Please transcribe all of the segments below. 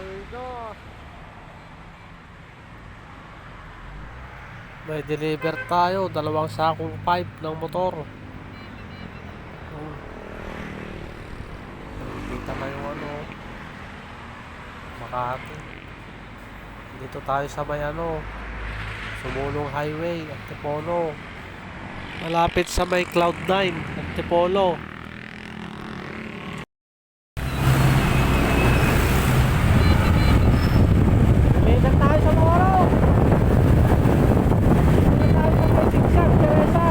Ayun. May deliver tayo, 2 sakong pipe ng motor. Kita na yung Makati. Dito tayo sa may Sumulong Highway, Antipolo. Malapit sa may Cloud9, Antipolo. Deliver tayo sa Moro. Deliver tayo sa may Zigzag, Teresa.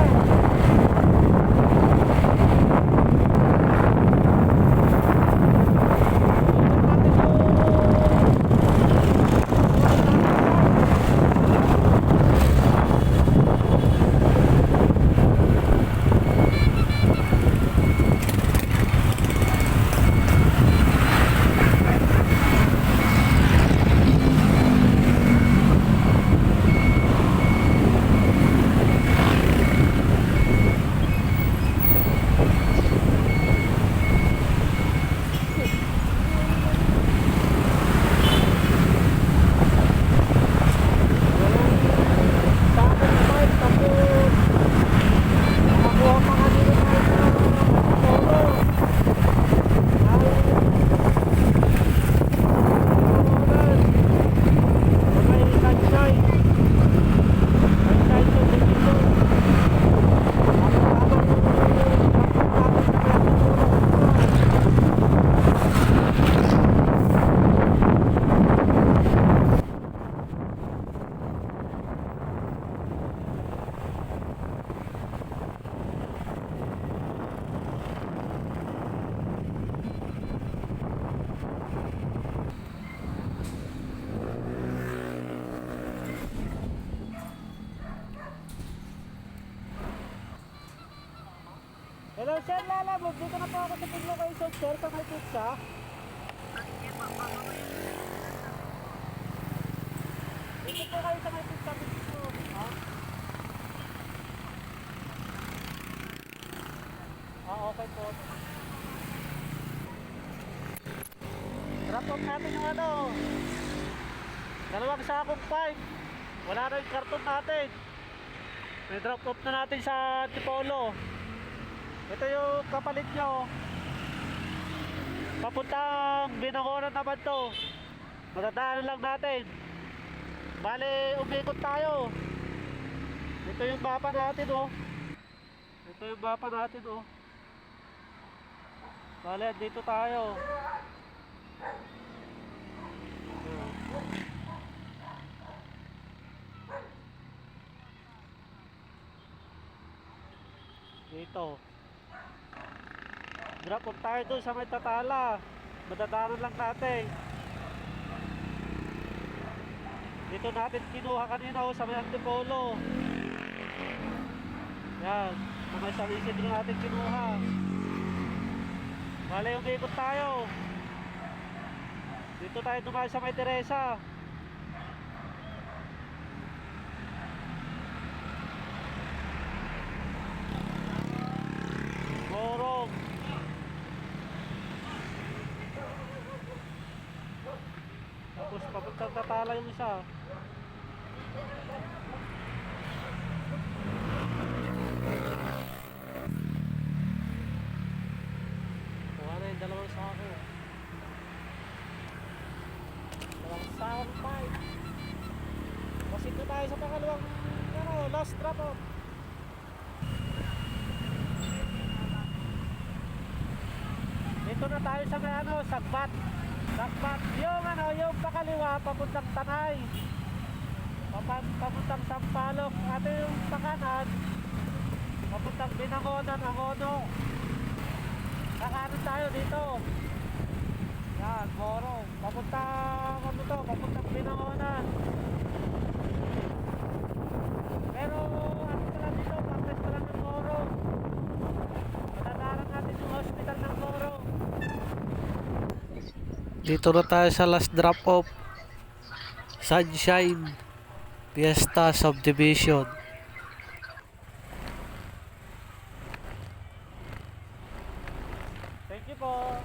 Hello sir, lalabog. Dito na po ako sa pin location sir, sa may pizza. Dito po kayo sa may pizza dito. Ha? Okay po. Drop off natin yung 2 sakong pipe. Wala na yung karton natin. May drop off na natin sa Antipolo. Ito yung kapalit nyo. Papuntang Binangonan naman to. Matadaanan lang natin. Bale, umikot tayo. Ito yung mapa natin Ito yung mapa natin Bale, dito tayo. Dito. Drop off tayo doon sa may Tatala. Madadaanan lang natin. Dito natin kinuha kanina sa may Antipolo. Yan. Sa may San Isidro natin kinuha. Bale, umikot tayo. Dito tayo dumaan sa may Teresa. Morong. Tapos papuntang Tatala yung isa. Kuha na yung 2 sako. 2 sakong pipe. Pasito tayo sa pangalawang last drop off. Dito na tayo sa may Sagbat. Yung pakaliwa papuntang Tanay. Papuntang Sampaloc. Ito yung pakanan papuntang Binangonan, Angono. Kakanan tayo dito. Yan, Moro. Papuntang Binangonan. Pero pala dito, pangres pala ng Moro. Matataran natin yung hospital ng Moro. Dito na tayo sa last drop off. Sunshine Fiesta Subdivision. Thank you po.